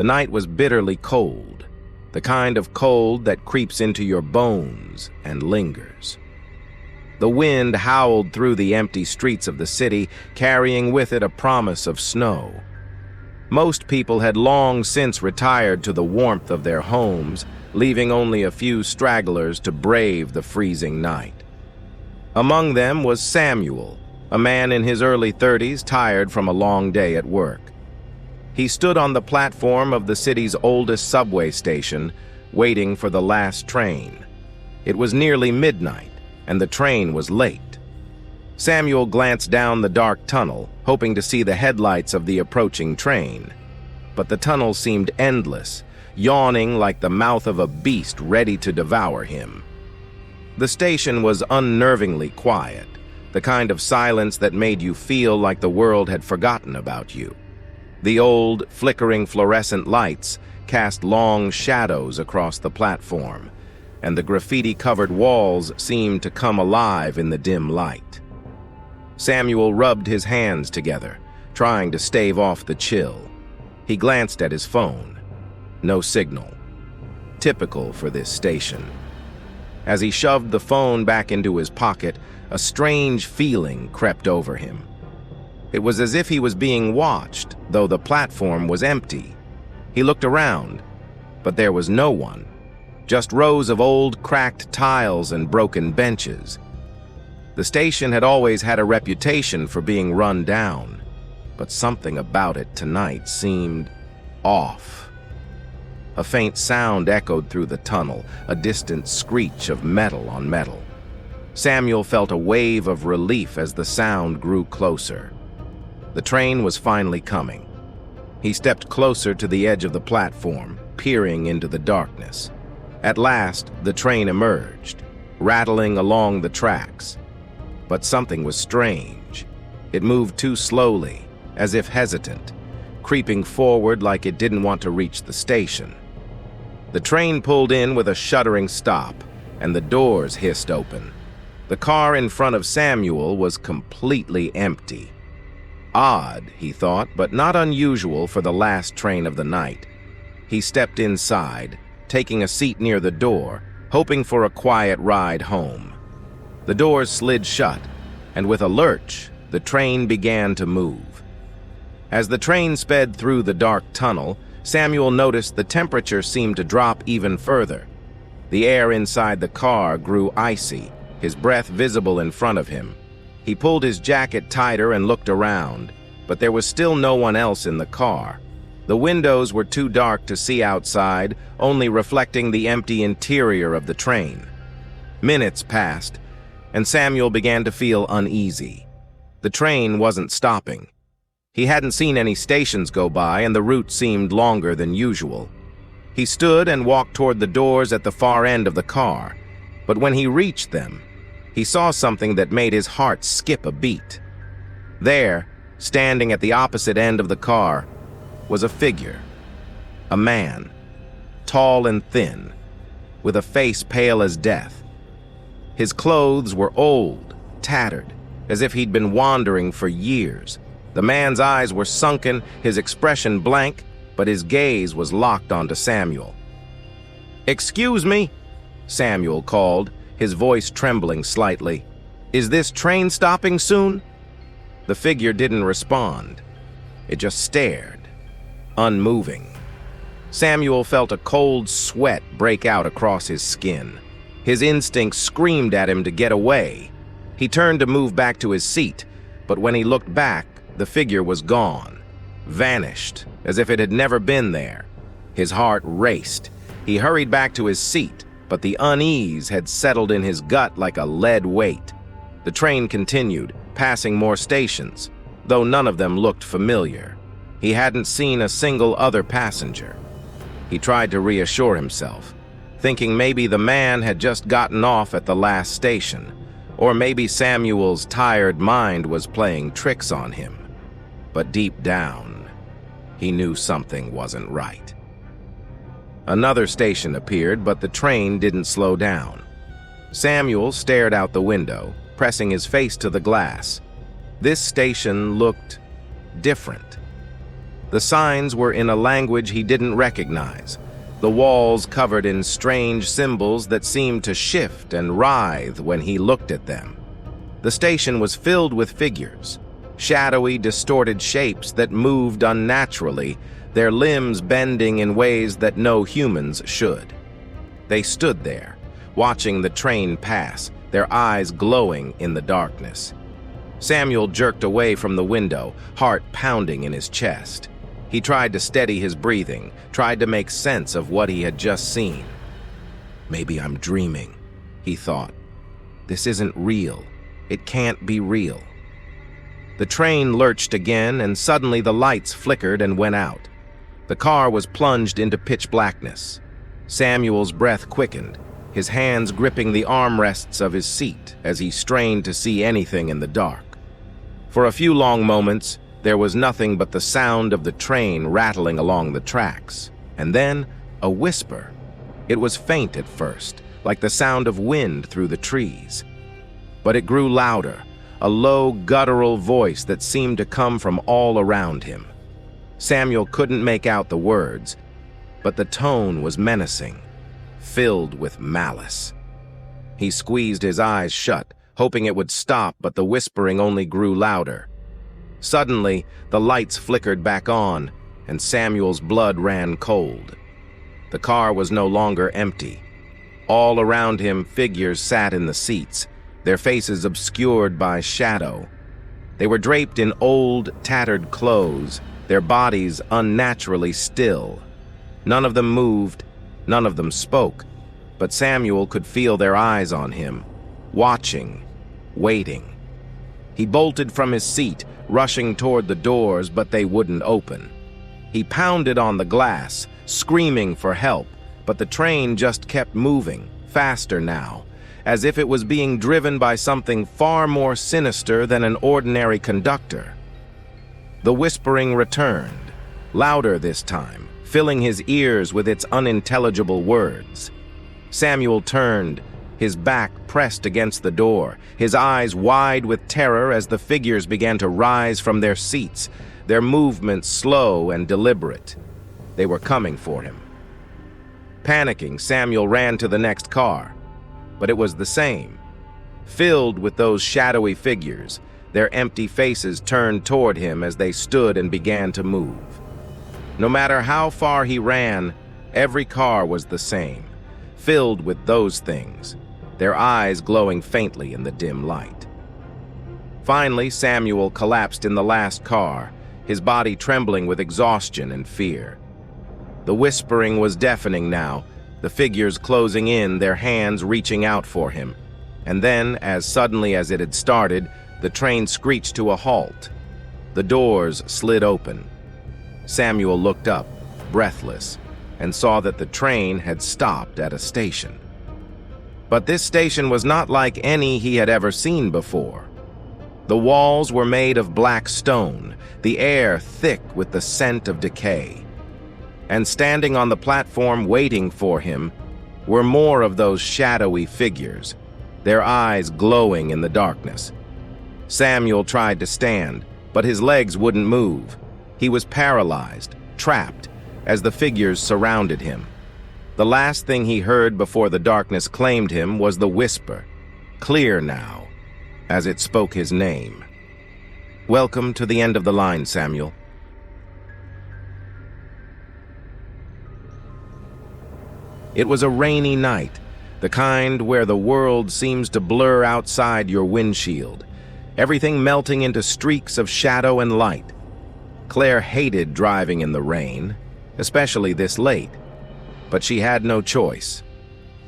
The night was bitterly cold, the kind of cold that creeps into your bones and lingers. The wind howled through the empty streets of the city, carrying with it a promise of snow. Most people had long since retired to the warmth of their homes, leaving only a few stragglers to brave the freezing night. Among them was Samuel, a man in his early 30s, tired from a long day at work. He stood on the platform of the city's oldest subway station, waiting for the last train. It was nearly midnight, and the train was late. Samuel glanced down the dark tunnel, hoping to see the headlights of the approaching train. But the tunnel seemed endless, yawning like the mouth of a beast ready to devour him. The station was unnervingly quiet, the kind of silence that made you feel like the world had forgotten about you. The old, flickering fluorescent lights cast long shadows across the platform, and the graffiti-covered walls seemed to come alive in the dim light. Samuel rubbed his hands together, trying to stave off the chill. He glanced at his phone. No signal. Typical for this station. As he shoved the phone back into his pocket, a strange feeling crept over him. It was as if he was being watched, though the platform was empty. He looked around, but there was no one. Just rows of old, cracked tiles and broken benches. The station had always had a reputation for being run down, but something about it tonight seemed off. A faint sound echoed through the tunnel, a distant screech of metal on metal. Samuel felt a wave of relief as the sound grew closer. The train was finally coming. He stepped closer to the edge of the platform, peering into the darkness. At last, the train emerged, rattling along the tracks. But something was strange. It moved too slowly, as if hesitant, creeping forward like it didn't want to reach the station. The train pulled in with a shuddering stop, and the doors hissed open. The car in front of Samuel was completely empty. Odd, he thought, but not unusual for the last train of the night. He stepped inside, taking a seat near the door, hoping for a quiet ride home. The doors slid shut, and with a lurch, the train began to move. As the train sped through the dark tunnel, Samuel noticed the temperature seemed to drop even further. The air inside the car grew icy, his breath visible in front of him. He pulled his jacket tighter and looked around, but there was still no one else in the car. The windows were too dark to see outside, only reflecting the empty interior of the train. Minutes passed, and Samuel began to feel uneasy. The train wasn't stopping. He hadn't seen any stations go by, and the route seemed longer than usual. He stood and walked toward the doors at the far end of the car, but when he reached them, he saw something that made his heart skip a beat. There, standing at the opposite end of the car, was a figure. A man, tall and thin, with a face pale as death. His clothes were old, tattered, as if he'd been wandering for years. The man's eyes were sunken, his expression blank, but his gaze was locked onto Samuel. "Excuse me," Samuel called, his voice trembling slightly. "Is this train stopping soon?" The figure didn't respond. It just stared, unmoving. Samuel felt a cold sweat break out across his skin. His instincts screamed at him to get away. He turned to move back to his seat, but when he looked back, the figure was gone, vanished, as if it had never been there. His heart raced. He hurried back to his seat, but the unease had settled in his gut like a lead weight. The train continued, passing more stations, though none of them looked familiar. He hadn't seen a single other passenger. He tried to reassure himself, thinking maybe the man had just gotten off at the last station, or maybe Samuel's tired mind was playing tricks on him. But deep down, he knew something wasn't right. Another station appeared, but the train didn't slow down. Samuel stared out the window, pressing his face to the glass. This station looked different. The signs were in a language he didn't recognize, the walls covered in strange symbols that seemed to shift and writhe when he looked at them. The station was filled with figures, shadowy, distorted shapes that moved unnaturally, their limbs bending in ways that no humans should. They stood there, watching the train pass, their eyes glowing in the darkness. Samuel jerked away from the window, heart pounding in his chest. He tried to steady his breathing, tried to make sense of what he had just seen. Maybe I'm dreaming, he thought. This isn't real. It can't be real. The train lurched again, and suddenly the lights flickered and went out. The car was plunged into pitch blackness. Samuel's breath quickened, his hands gripping the armrests of his seat as he strained to see anything in the dark. For a few long moments, there was nothing but the sound of the train rattling along the tracks, and then a whisper. It was faint at first, like the sound of wind through the trees. But it grew louder, a low, guttural voice that seemed to come from all around him. Samuel couldn't make out the words, but the tone was menacing, filled with malice. He squeezed his eyes shut, hoping it would stop, but the whispering only grew louder. Suddenly, the lights flickered back on, and Samuel's blood ran cold. The car was no longer empty. All around him, figures sat in the seats, their faces obscured by shadow. They were draped in old, tattered clothes, their bodies unnaturally still. None of them moved, none of them spoke, but Samuel could feel their eyes on him, watching, waiting. He bolted from his seat, rushing toward the doors, but they wouldn't open. He pounded on the glass, screaming for help, but the train just kept moving, faster now, as if it was being driven by something far more sinister than an ordinary conductor. The whispering returned, louder this time, filling his ears with its unintelligible words. Samuel turned, his back pressed against the door, his eyes wide with terror as the figures began to rise from their seats, their movements slow and deliberate. They were coming for him. Panicking, Samuel ran to the next car, but it was the same, filled with those shadowy figures, their empty faces turned toward him as they stood and began to move. No matter how far he ran, every car was the same, filled with those things, their eyes glowing faintly in the dim light. Finally, Samuel collapsed in the last car, his body trembling with exhaustion and fear. The whispering was deafening now, the figures closing in, their hands reaching out for him. And then, as suddenly as it had started, the train screeched to a halt. The doors slid open. Samuel looked up, breathless, and saw that the train had stopped at a station. But this station was not like any he had ever seen before. The walls were made of black stone, the air thick with the scent of decay. And standing on the platform waiting for him were more of those shadowy figures, their eyes glowing in the darkness. Samuel tried to stand, but his legs wouldn't move. He was paralyzed, trapped, as the figures surrounded him. The last thing he heard before the darkness claimed him was the whisper, clear now, as it spoke his name. Welcome to the end of the line, Samuel. It was a rainy night, the kind where the world seems to blur outside your windshield, everything melting into streaks of shadow and light. Claire hated driving in the rain, especially this late, but she had no choice.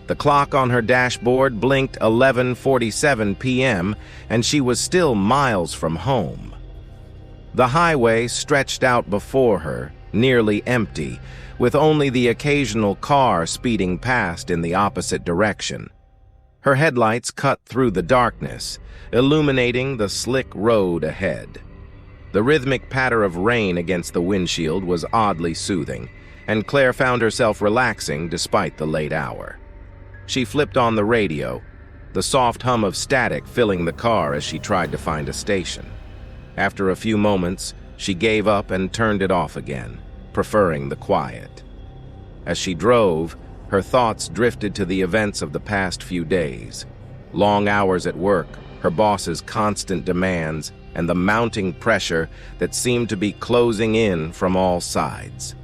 The clock on her dashboard blinked 11:47 p.m., and she was still miles from home. The highway stretched out before her, nearly empty, with only the occasional car speeding past in the opposite direction. Her headlights cut through the darkness, illuminating the slick road ahead. The rhythmic patter of rain against the windshield was oddly soothing, and Claire found herself relaxing despite the late hour. She flipped on the radio, the soft hum of static filling the car as she tried to find a station. After a few moments, She gave up and turned it off again, preferring the quiet. As she drove, her thoughts drifted to the events of the past few days. Long hours at work, her boss's constant demands, and the mounting pressure that seemed to be closing in from all sides.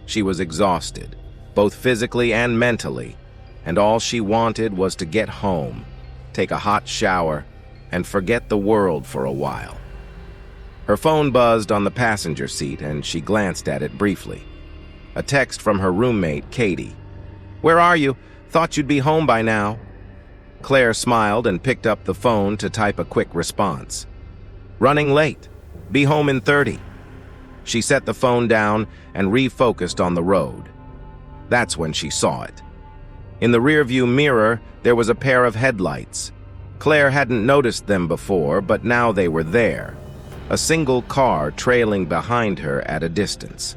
She was exhausted, both physically and mentally, and all she wanted was to get home, take a hot shower, and forget the world for a while. Her phone buzzed on the passenger seat, and she glanced at it briefly. A text from her roommate, Katie. "Where are you? Thought you'd be home by now." Claire smiled and picked up the phone to type a quick response. "Running late. Be home in 30. She set the phone down and refocused on the road. That's when she saw it. In the rearview mirror, there was a pair of headlights. Claire hadn't noticed them before, but now they were there. A single car trailing behind her at a distance.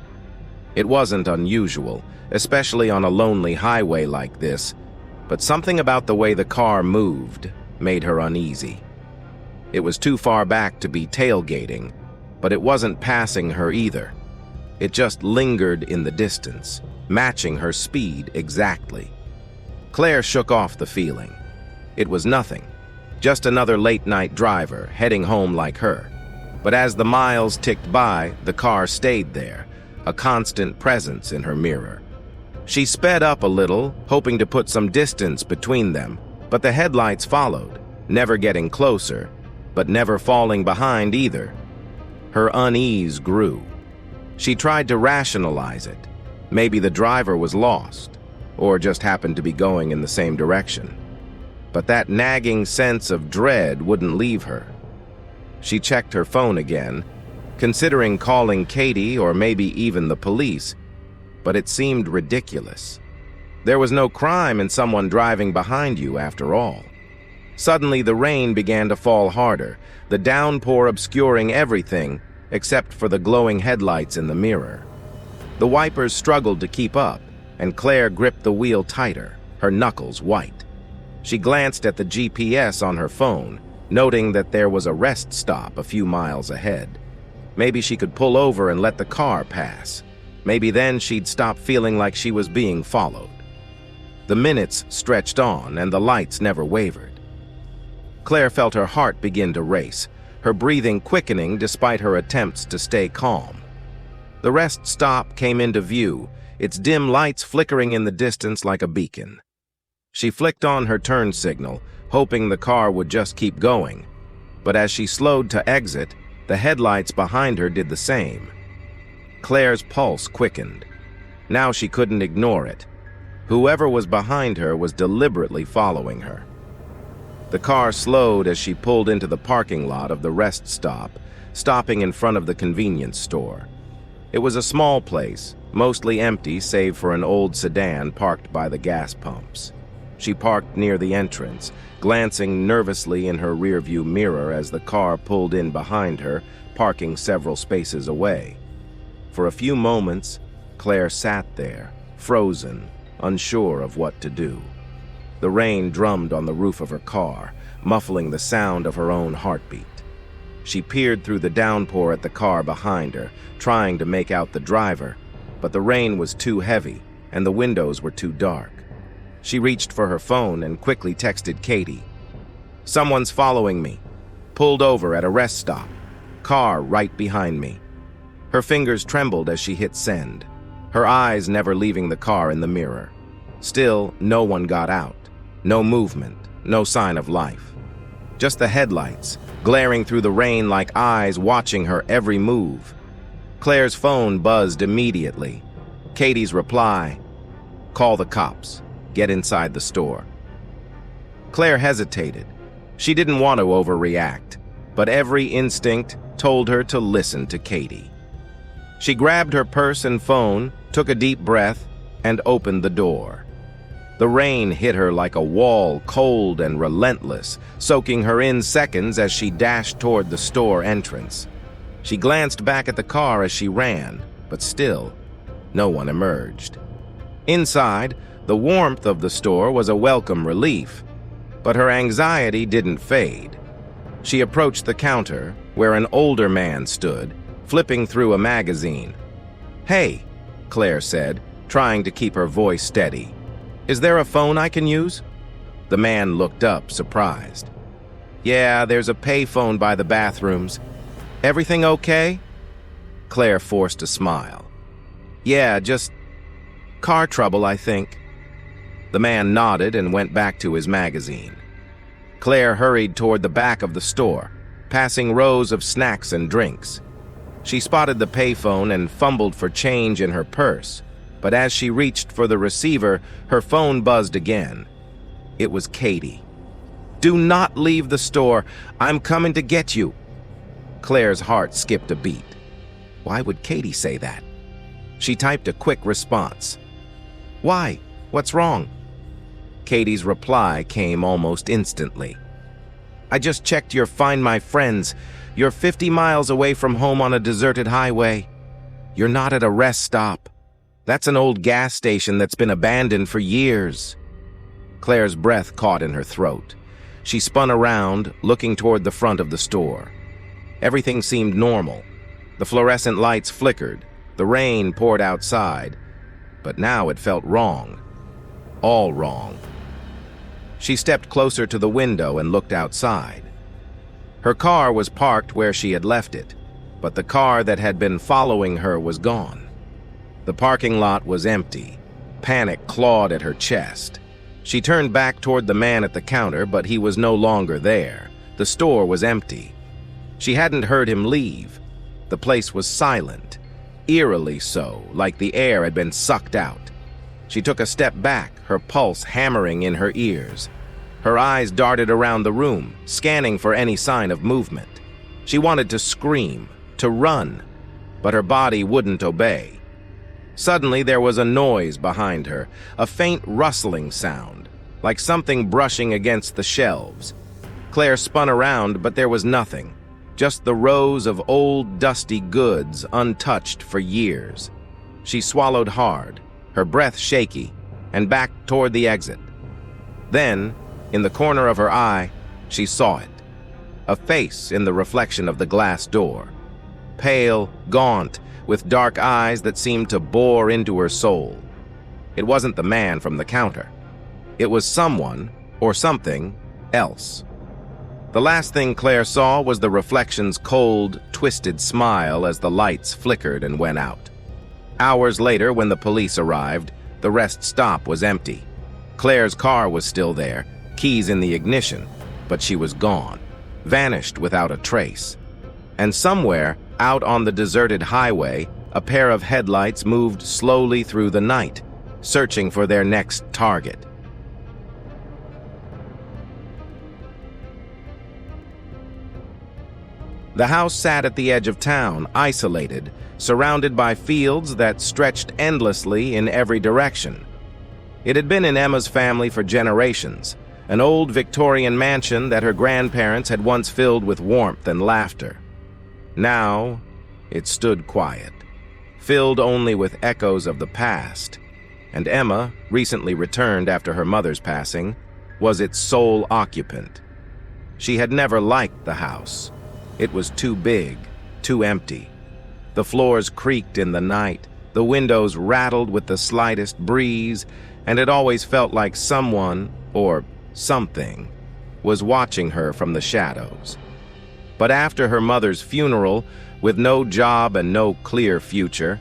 It wasn't unusual, especially on a lonely highway like this, but something about the way the car moved made her uneasy. It was too far back to be tailgating, but it wasn't passing her either. It just lingered in the distance, matching her speed exactly. Claire shook off the feeling. It was nothing, just another late-night driver heading home like her. But as the miles ticked by, the car stayed there, a constant presence in her mirror. She sped up a little, hoping to put some distance between them, but the headlights followed, never getting closer, but never falling behind either. Her unease grew. She tried to rationalize it. Maybe the driver was lost, or just happened to be going in the same direction. But that nagging sense of dread wouldn't leave her. She checked her phone again, considering calling Katie or maybe even the police, but it seemed ridiculous. There was no crime in someone driving behind you after all. Suddenly the rain began to fall harder, the downpour obscuring everything except for the glowing headlights in the mirror. The wipers struggled to keep up, and Claire gripped the wheel tighter, her knuckles white. She glanced at the GPS on her phone, noting that there was a rest stop a few miles ahead. Maybe she could pull over and let the car pass. Maybe then she'd stop feeling like she was being followed. The minutes stretched on, and the lights never wavered. Claire felt her heart begin to race, her breathing quickening despite her attempts to stay calm. The rest stop came into view, its dim lights flickering in the distance like a beacon. She flicked on her turn signal, hoping the car would just keep going. But as she slowed to exit, the headlights behind her did the same. Claire's pulse quickened. Now she couldn't ignore it. Whoever was behind her was deliberately following her. The car slowed as she pulled into the parking lot of the rest stop, stopping in front of the convenience store. It was a small place, mostly empty save for an old sedan parked by the gas pumps. She parked near the entrance, glancing nervously in her rearview mirror as the car pulled in behind her, parking several spaces away. For a few moments, Claire sat there, frozen, unsure of what to do. The rain drummed on the roof of her car, muffling the sound of her own heartbeat. She peered through the downpour at the car behind her, trying to make out the driver, but the rain was too heavy and the windows were too dark. She reached for her phone and quickly texted Katie. "Someone's following me. Pulled over at a rest stop. Car right behind me." Her fingers trembled as she hit send, her eyes never leaving the car in the mirror. Still, no one got out. No movement, no sign of life. Just the headlights, glaring through the rain like eyes watching her every move. Claire's phone buzzed immediately. Katie's reply, "Call the cops. Get inside the store." Claire hesitated. She didn't want to overreact, but every instinct told her to listen to Katie. She grabbed her purse and phone, took a deep breath, and opened the door. The rain hit her like a wall, cold and relentless, soaking her in seconds as she dashed toward the store entrance. She glanced back at the car as she ran, but still, no one emerged. Inside, the warmth of the store was a welcome relief, but her anxiety didn't fade. She approached the counter, where an older man stood, flipping through a magazine. "Hey," Claire said, trying to keep her voice steady. "Is there a phone I can use?" The man looked up, surprised. "Yeah, there's a payphone by the bathrooms. Everything okay?" Claire forced a smile. "Yeah, just car trouble, I think." The man nodded and went back to his magazine. Claire hurried toward the back of the store, passing rows of snacks and drinks. She spotted the payphone and fumbled for change in her purse, but as she reached for the receiver, her phone buzzed again. It was Katie. "Do not leave the store. I'm coming to get you." Claire's heart skipped a beat. Why would Katie say that? She typed a quick response. "Why? What's wrong?" Katie's reply came almost instantly. "I just checked your Find My Friends. You're 50 miles away from home on a deserted highway. You're not at a rest stop. That's an old gas station that's been abandoned for years." Claire's breath caught in her throat. She spun around, looking toward the front of the store. Everything seemed normal. The fluorescent lights flickered. The rain poured outside. But now it felt wrong. All wrong. She stepped closer to the window and looked outside. Her car was parked where she had left it, but the car that had been following her was gone. The parking lot was empty. Panic clawed at her chest. She turned back toward the man at the counter, but he was no longer there. The store was empty. She hadn't heard him leave. The place was silent, eerily so, like the air had been sucked out. She took a step back, her pulse hammering in her ears. Her eyes darted around the room, scanning for any sign of movement. She wanted to scream, to run, but her body wouldn't obey. Suddenly there was a noise behind her, a faint rustling sound, like something brushing against the shelves. Claire spun around, but there was nothing, just the rows of old, dusty goods untouched for years. She swallowed hard, her breath shaky, and backed toward the exit. Then, in the corner of her eye, she saw it. A face in the reflection of the glass door. Pale, gaunt, with dark eyes that seemed to bore into her soul. It wasn't the man from the counter. It was someone, or something, else. The last thing Claire saw was the reflection's cold, twisted smile as the lights flickered and went out. Hours later, when the police arrived, the rest stop was empty. Claire's car was still there, keys in the ignition, but she was gone, vanished without a trace. And somewhere, out on the deserted highway, a pair of headlights moved slowly through the night, searching for their next target. The house sat at the edge of town, isolated, surrounded by fields that stretched endlessly in every direction. It had been in Emma's family for generations, an old Victorian mansion that her grandparents had once filled with warmth and laughter. Now, it stood quiet, filled only with echoes of the past, and Emma, recently returned after her mother's passing, was its sole occupant. She had never liked the house. It was too big, too empty. The floors creaked in the night, the windows rattled with the slightest breeze, and it always felt like someone, or something, was watching her from the shadows. But after her mother's funeral, with no job and no clear future,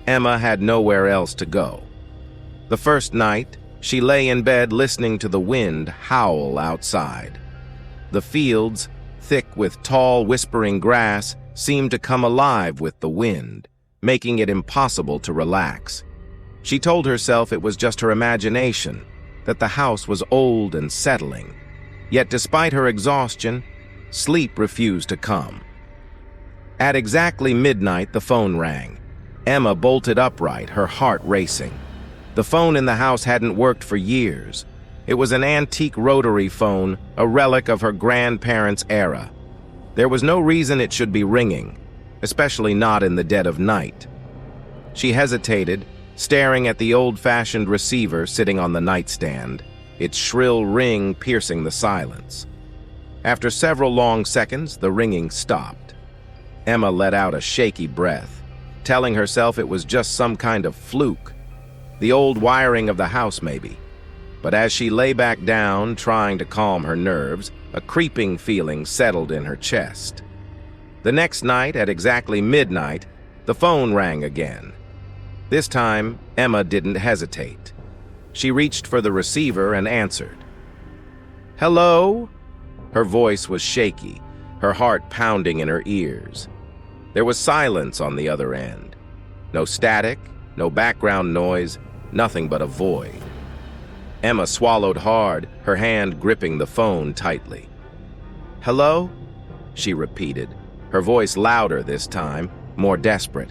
Emma had nowhere else to go. The first night, she lay in bed listening to the wind howl outside. The fields, thick with tall, whispering grass, seemed to come alive with the wind, making it impossible to relax. She told herself it was just her imagination, that the house was old and settling. Yet despite her exhaustion, sleep refused to come. At exactly midnight, the phone rang. Emma bolted upright, her heart racing. The phone in the house hadn't worked for years. It was an antique rotary phone, a relic of her grandparents' era. There was no reason it should be ringing, especially not in the dead of night. She hesitated, staring at the old-fashioned receiver sitting on the nightstand, its shrill ring piercing the silence. After several long seconds, the ringing stopped. Emma let out a shaky breath, telling herself it was just some kind of fluke. The old wiring of the house, maybe. But as she lay back down, trying to calm her nerves, a creeping feeling settled in her chest. The next night, at exactly midnight, the phone rang again. This time, Emma didn't hesitate. She reached for the receiver and answered. "Hello?" Her voice was shaky, her heart pounding in her ears. There was silence on the other end. No static, no background noise, nothing but a void. Emma swallowed hard, her hand gripping the phone tightly. "Hello?" she repeated, her voice louder this time, more desperate.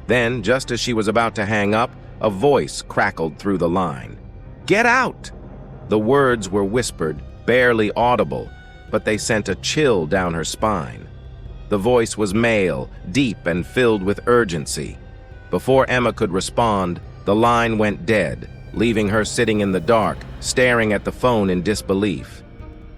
Then, just as she was about to hang up, a voice crackled through the line. "Get out!" The words were whispered, barely audible, but they sent a chill down her spine. The voice was male, deep and filled with urgency. Before Emma could respond, the line went dead, leaving her sitting in the dark, staring at the phone in disbelief.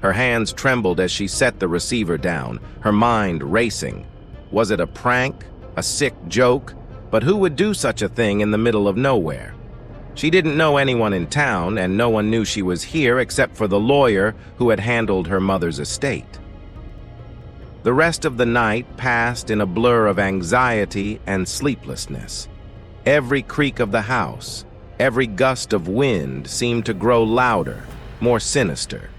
Her hands trembled as she set the receiver down, her mind racing. Was it a prank? A sick joke? But who would do such a thing in the middle of nowhere? She didn't know anyone in town, and no one knew she was here except for the lawyer who had handled her mother's estate. The rest of the night passed in a blur of anxiety and sleeplessness. Every creak of the house, every gust of wind seemed to grow louder, more sinister.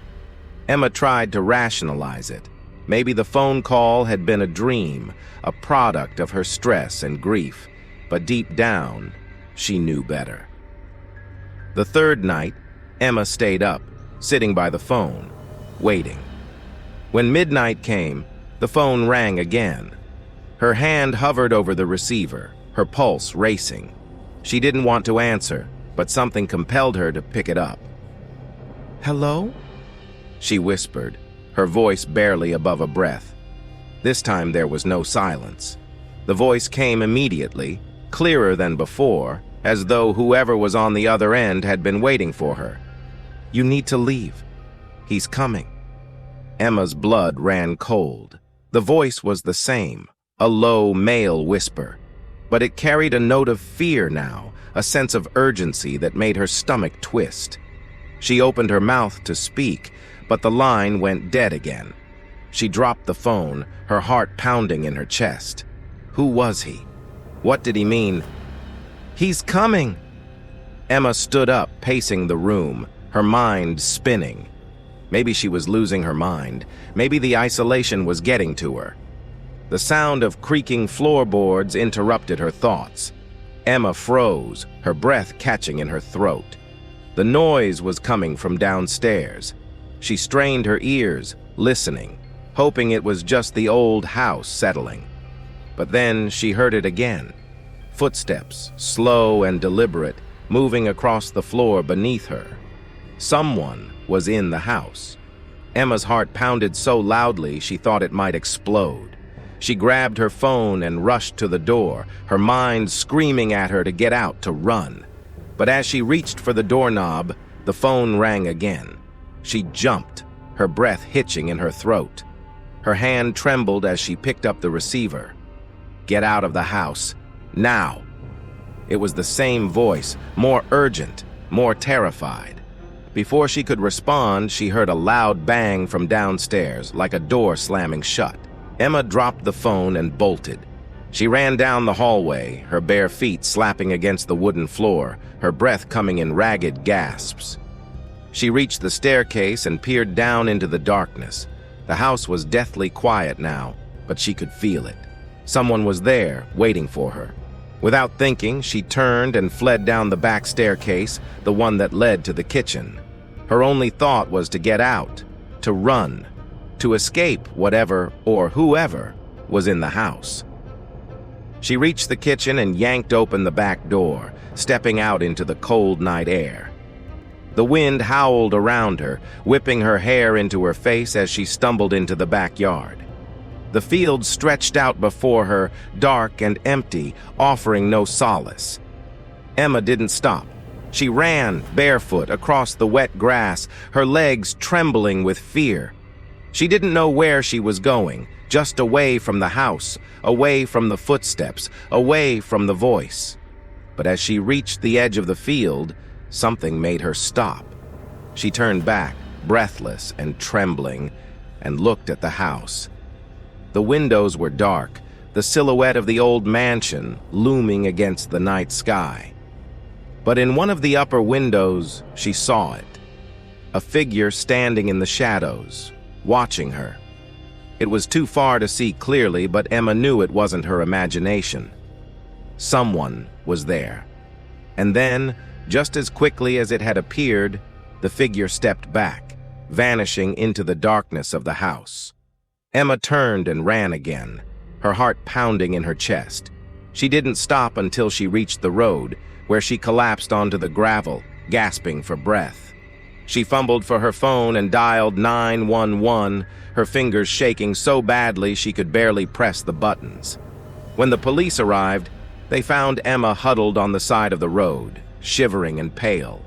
Emma tried to rationalize it. Maybe the phone call had been a dream, a product of her stress and grief, but deep down, she knew better. The third night, Emma stayed up, sitting by the phone, waiting. When midnight came, the phone rang again. Her hand hovered over the receiver, her pulse racing. She didn't want to answer, but something compelled her to pick it up. "Hello?" she whispered, her voice barely above a breath. This time there was no silence. The voice came immediately, clearer than before, as though whoever was on the other end had been waiting for her. "You need to leave. He's coming." Emma's blood ran cold. The voice was the same, a low male whisper, but it carried a note of fear now, a sense of urgency that made her stomach twist. She opened her mouth to speak, but the line went dead again. She dropped the phone, her heart pounding in her chest. Who was he? What did he mean? "He's coming!" Emma stood up, pacing the room, her mind spinning. Maybe she was losing her mind. Maybe the isolation was getting to her. The sound of creaking floorboards interrupted her thoughts. Emma froze, her breath catching in her throat. The noise was coming from downstairs. She strained her ears, listening, hoping it was just the old house settling. But then she heard it again. Footsteps, slow and deliberate, moving across the floor beneath her. Someone was in the house. Emma's heart pounded so loudly she thought it might explode. She grabbed her phone and rushed to the door, her mind screaming at her to get out, to run. But as she reached for the doorknob, the phone rang again. She jumped, her breath hitching in her throat. Her hand trembled as she picked up the receiver. "Get out of the house. Now!" It was the same voice, more urgent, more terrified. Before she could respond, she heard a loud bang from downstairs, like a door slamming shut. Emma dropped the phone and bolted. She ran down the hallway, her bare feet slapping against the wooden floor, her breath coming in ragged gasps. She reached the staircase and peered down into the darkness. The house was deathly quiet now, but she could feel it. Someone was there, waiting for her. Without thinking, she turned and fled down the back staircase, the one that led to the kitchen. Her only thought was to get out, to run, to escape whatever or whoever was in the house. She reached the kitchen and yanked open the back door, stepping out into the cold night air. The wind howled around her, whipping her hair into her face as she stumbled into the backyard. The field stretched out before her, dark and empty, offering no solace. Emma didn't stop. She ran, barefoot, across the wet grass, her legs trembling with fear. She didn't know where she was going, just away from the house, away from the footsteps, away from the voice. But as she reached the edge of the field, something made her stop. She turned back, breathless and trembling, and looked at the house. The windows were dark, the silhouette of the old mansion looming against the night sky. But in one of the upper windows, she saw it. A figure standing in the shadows, watching her. It was too far to see clearly, but Emma knew it wasn't her imagination. Someone was there. And then, just as quickly as it had appeared, the figure stepped back, vanishing into the darkness of the house. Emma turned and ran again, her heart pounding in her chest. She didn't stop until she reached the road, where she collapsed onto the gravel, gasping for breath. She fumbled for her phone and dialed 911, her fingers shaking so badly she could barely press the buttons. When the police arrived, they found Emma huddled on the side of the road, shivering and pale.